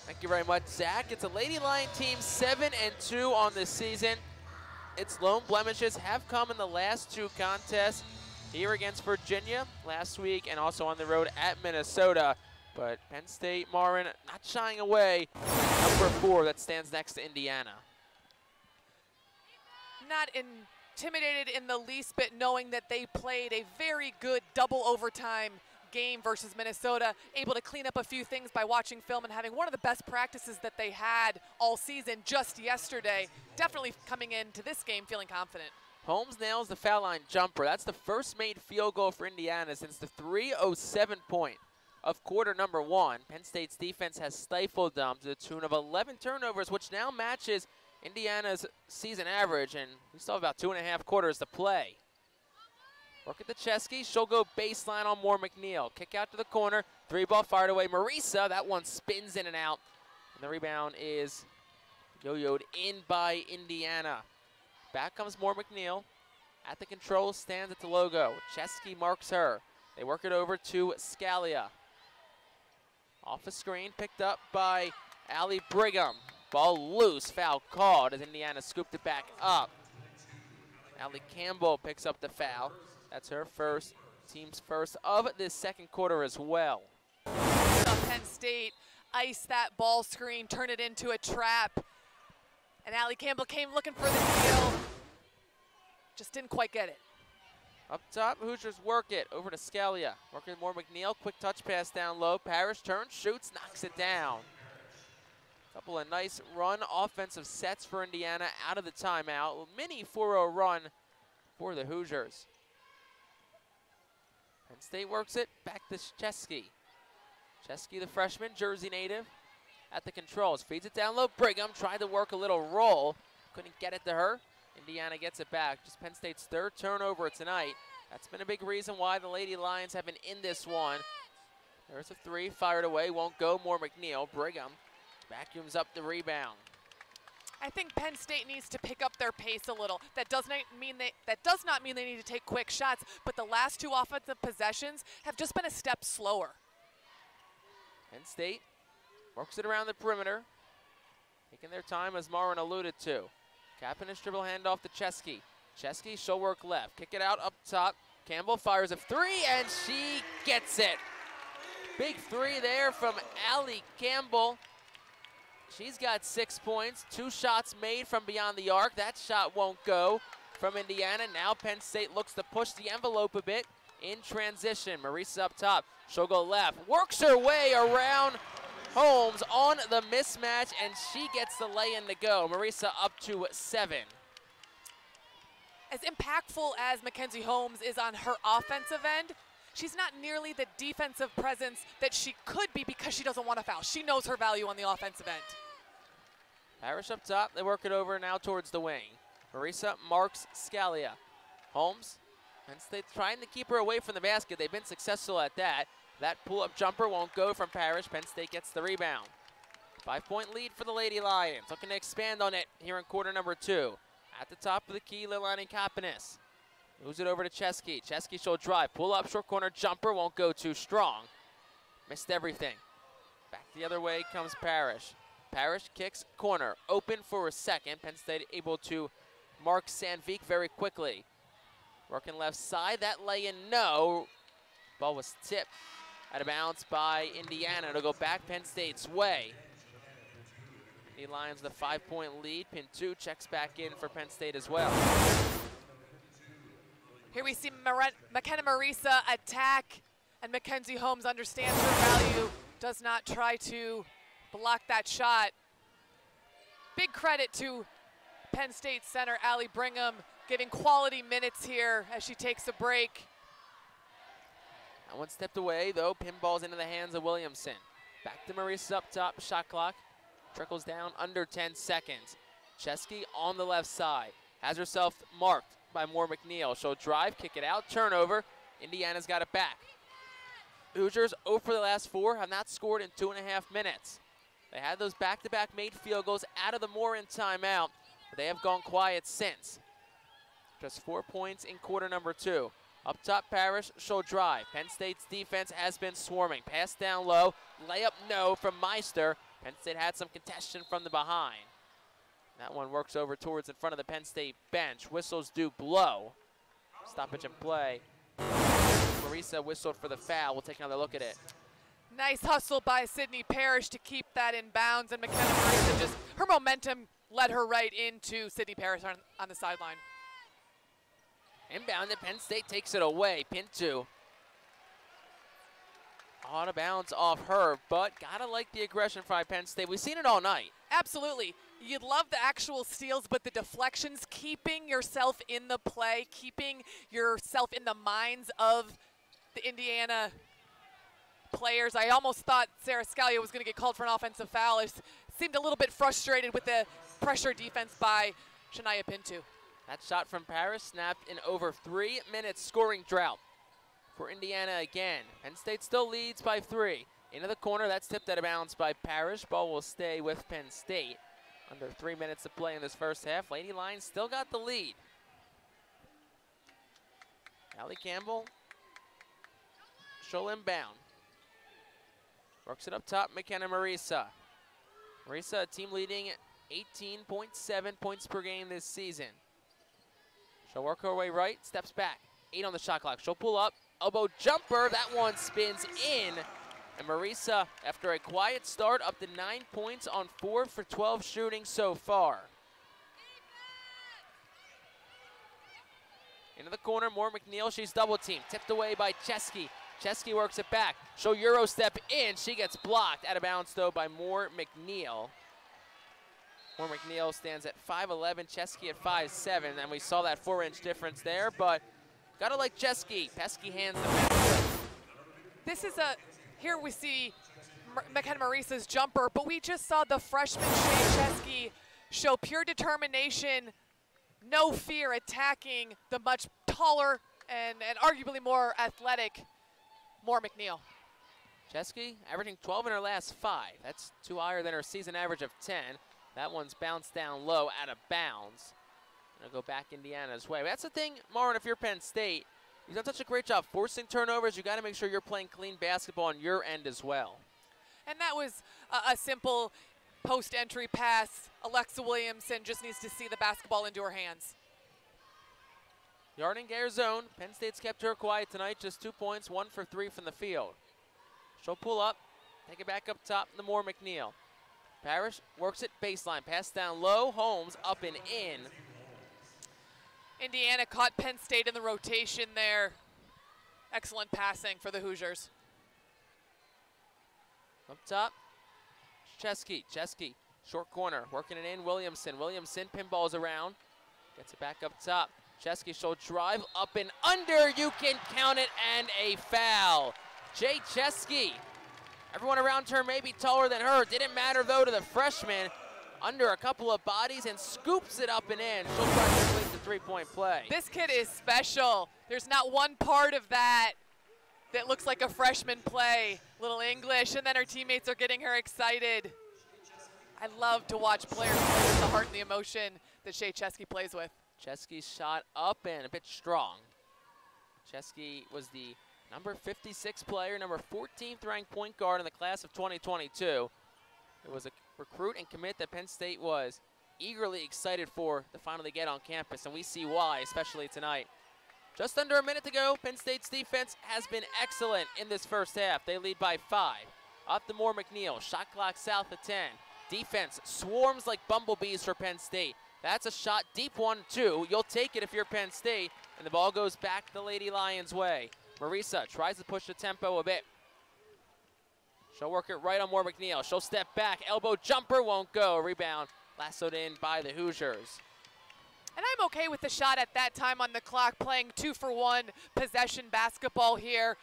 Thank you very much, Zach. It's a Lady Lion team 7-2 on this season. Its lone blemishes have come in the last two contests, here against Virginia last week and also on the road at Minnesota. But Penn State, Marin, not shying away. Number 4 that stands next to Indiana. Not intimidated in the least bit, knowing that they played a very good double overtime game versus Minnesota, able to clean up a few things by watching film and having one of the best practices that they had all season just yesterday. Definitely coming into this game feeling confident. Holmes nails the foul line jumper. That's the first made field goal for Indiana since the 3:07 point of quarter number 1. Penn State's defense has stifled them to the tune of 11 turnovers, which now matches Indiana's season average, and we still have about 2.5 quarters to play. Work at the Chesky. She'll go baseline on Moore McNeil. Kick out to the corner. 3-ball fired away. Marisa, that one spins in and out. And the rebound is yo-yoed in by Indiana. Back comes Moore McNeil. At the control, stands at the logo. Chesky marks her. They work it over to Scalia. Off the screen, picked up by Allie Brigham. Ball loose, foul called as Indiana scooped it back up. Allie Campbell picks up the foul. That's her first, team's first of this second quarter as well. Penn State ice that ball screen, turn it into a trap. And Allie Campbell came looking for the steal. Just didn't quite get it. Up top, Hoosiers work it over to Scalia. Working more McNeil, quick touch pass down low. Parrish turns, shoots, knocks it down. Couple of nice run offensive sets for Indiana out of the timeout. Mini 4-0 run for the Hoosiers. Penn State works it back to Chesky. Chesky, the freshman, Jersey native, at the controls. Feeds it down low. Brigham tried to work a little roll. Couldn't get it to her. Indiana gets it back. Just Penn State's third turnover tonight. That's been a big reason why the Lady Lions have been in this one. There's a 3, fired away, won't go. More McNeil. Brigham vacuums up the rebound. I think Penn State needs to pick up their pace a little. That does not mean they need to take quick shots, but the last 2 offensive possessions have just been a step slower. Penn State works it around the perimeter, taking their time as Marin alluded to. Capping his dribble handoff to Chesky. Chesky, she'll work left. Kick it out up top. Campbell fires a 3, and she gets it. Big 3 there from Allie Campbell. She's got 6 points, 2 shots made from beyond the arc. That shot won't go from Indiana. Now Penn State looks to push the envelope a bit in transition. Marisa up top, she'll go left. Works her way around Holmes on the mismatch, and she gets the lay-in to go. Marisa up to 7. As impactful as Mackenzie Holmes is on her offensive end, she's not nearly the defensive presence that she could be because she doesn't want to foul. She knows her value on the offensive end. Parrish up top, they work it over now towards the wing. Marisa marks Scalia. Holmes, Penn State's trying to keep her away from the basket. They've been successful at that. That pull-up jumper won't go from Parrish. Penn State gets the rebound. 5-point lead for the Lady Lions. Looking to expand on it here in quarter number 2. At the top of the key, Leilani Kapanis. Moves it over to Chesky. Chesky she'll drive. Pull up, short corner jumper, won't go too strong. Missed everything. Back the other way comes Parrish. Parrish kicks corner. Open for a second. Penn State able to mark Sandvik very quickly. Working left side. That lay-in, no. Ball was tipped out of bounds by Indiana. It'll go back Penn State's way. The Lions the 5-point lead. Pin 2 checks back in for Penn State as well. Here we see McKenna Marisa attack, and Mackenzie Holmes understands her value, does not try to block that shot. Big credit to Penn State center Allie Brigham, giving quality minutes here as she takes a break. That one stepped away, though. Pinball's into the hands of Williamson. Back to Marisa up top. Shot clock trickles down under 10 seconds. Chesky on the left side. Has herself marked by Moore McNeil. She'll drive, kick it out, turnover. Indiana's got it back. Hoosiers 0 for the last 4, have not scored in 2.5 minutes. They had those back-to-back made field goals out of the Moore in timeout, but they have gone quiet since. Just 4 points in quarter number 2. Up top, Parrish, she'll drive. Penn State's defense has been swarming. Pass down low, layup no from Meister. Penn State had some contention from the behind. That one works over towards in front of the Penn State bench. Whistles do blow. Stoppage and play. Marisa whistled for the foul. We'll take another look at it. Nice hustle by Sydney Parrish to keep that in bounds, and McKenna Marisa just, her momentum led her right into Sydney Parrish on the sideline. Inbound, and Penn State takes it away. Pinto out of bounds off her, but gotta like the aggression by Penn State. We've seen it all night. Absolutely. You'd love the actual steals, but the deflections, keeping yourself in the play, keeping yourself in the minds of the Indiana players. I almost thought Sarah Scalia was going to get called for an offensive foul. It seemed a little bit frustrated with the pressure defense by Shania Pinto. That shot from Paris snapped in over 3 minutes scoring drought for Indiana again. Penn State still leads by 3. Into the corner, that's tipped out of bounds by Parrish. Ball will stay with Penn State. Under 3 minutes to play in this first half. Lady Lions still got the lead. Allie Campbell, she'll inbound. Works it up top, McKenna Marisa. Marisa, a team leading 18.7 points per game this season. She'll work her way right, steps back. 8 on the shot clock. She'll pull up, elbow jumper. That one spins in. And Marisa, after a quiet start, up to 9 points on 4 for 12 shooting so far. Into the corner, Moore McNeil. She's double teamed. Tipped away by Chesky. Chesky works it back. She'll Euro step in. She gets blocked. Out of bounds, though, by Moore McNeil. Moore McNeil stands at 5'11", Chesky at 5'7", and we saw that 4-inch difference there, but gotta like Chesky. Pesky hands the This is here we see McKenna Marisa's jumper, but we just saw the freshman Shane Chesky show pure determination, no fear, attacking the much taller and arguably more athletic Moore McNeil. Chesky averaging 12 in her last 5. That's 2 higher than her season average of 10. That one's bounced down low, out of bounds. It'll go back Indiana's way. But that's the thing, Marvin, if you're Penn State, you've done such a great job forcing turnovers. You got to make sure you're playing clean basketball on your end as well. And that was a simple post-entry pass. Alexa Williamson just needs to see the basketball into her hands. Yarding Gare zone. Penn State's kept her quiet tonight. Just 2 points, 1 for 3 from the field. She'll pull up, take it back up top to Moore McNeil. Parrish works it baseline, pass down low, Holmes up and in. Indiana caught Penn State in the rotation there. Excellent passing for the Hoosiers. Up top, Chesky, short corner, working it in, Williamson pinballs around, gets it back up top. Chesky, she'll drive up and under, you can count it, and a foul. Jay Chesky. Everyone around her may be taller than her. Didn't matter, though, to the freshman. Under a couple of bodies and scoops it up and in. She'll try to complete the three-point play. This kid is special. There's not one part of that looks like a freshman play. Little English, and then her teammates are getting her excited. I love to watch players play with the heart and the emotion that Shea Chesky plays with. Chesky's shot up and a bit strong. Chesky was the number 56 player, number 14th ranked point guard in the class of 2022. It was a recruit and commit that Penn State was eagerly excited for to finally get on campus, and we see why, especially tonight. Just under a minute to go, Penn State's defense has been excellent in this first half. They lead by 5. Up to Moore McNeil, shot clock south of 10. Defense swarms like bumblebees for Penn State. That's a shot, deep 1-2. You'll take it if you're Penn State, and the ball goes back the Lady Lions' way. Marisa tries to push the tempo a bit. She'll work it right on Moore McNeil. She'll step back, elbow jumper, won't go. Rebound lassoed in by the Hoosiers. And I'm okay with the shot at that time on the clock, playing 2-for-1 possession basketball here.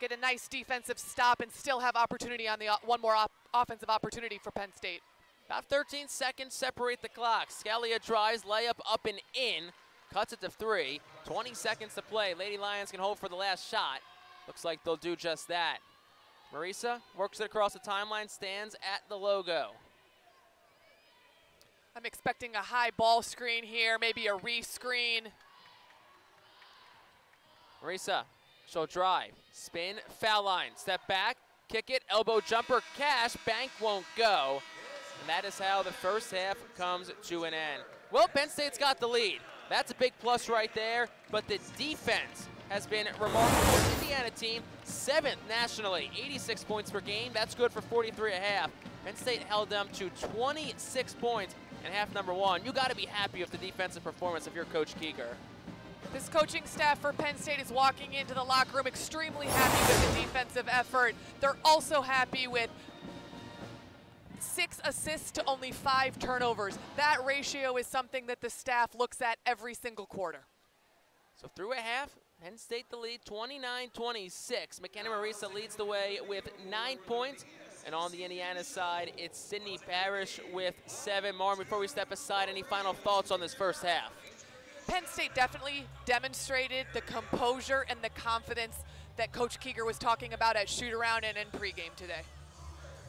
Get a nice defensive stop and still have opportunity on the one more offensive opportunity for Penn State. About 13 seconds separate the clock. Scalia drives, layup up and in. Cuts it to 3. 20 seconds to play. Lady Lions can hold for the last shot. Looks like they'll do just that. Marisa works it across the timeline, stands at the logo. I'm expecting a high ball screen here, maybe a re-screen. Marisa, she'll drive, spin, foul line, step back, kick it, elbow jumper, cash, bank won't go. And that is how the first half comes to an end. Well, Penn State's got the lead. That's a big plus right there, but the defense has been remarkable. The Indiana team, 7th nationally, 86 points per game. That's good for 43 and a half. Penn State held them to 26 points in half number 1. You got to be happy with the defensive performance if you're Coach Keeger. This coaching staff for Penn State is walking into the locker room extremely happy with the defensive effort. They're also happy with 6 assists to only 5 turnovers. That ratio is something that the staff looks at every single quarter. So through a half, Penn State the lead, 29-26. McKenna-Marisa leads the way with 9 points. And on the Indiana side, it's Sydney Parrish with 7. Martin, before we step aside, any final thoughts on this first half? Penn State definitely demonstrated the composure and the confidence that Coach Keeger was talking about at shoot-around and in pregame today.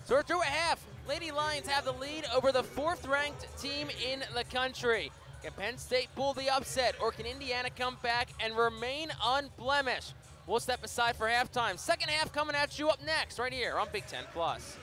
So we're through a half. Lady Lions have the lead over the 4th-ranked team in the country. Can Penn State pull the upset, or can Indiana come back and remain unblemished? We'll step aside for halftime. Second half coming at you up next, right here on Big Ten Plus.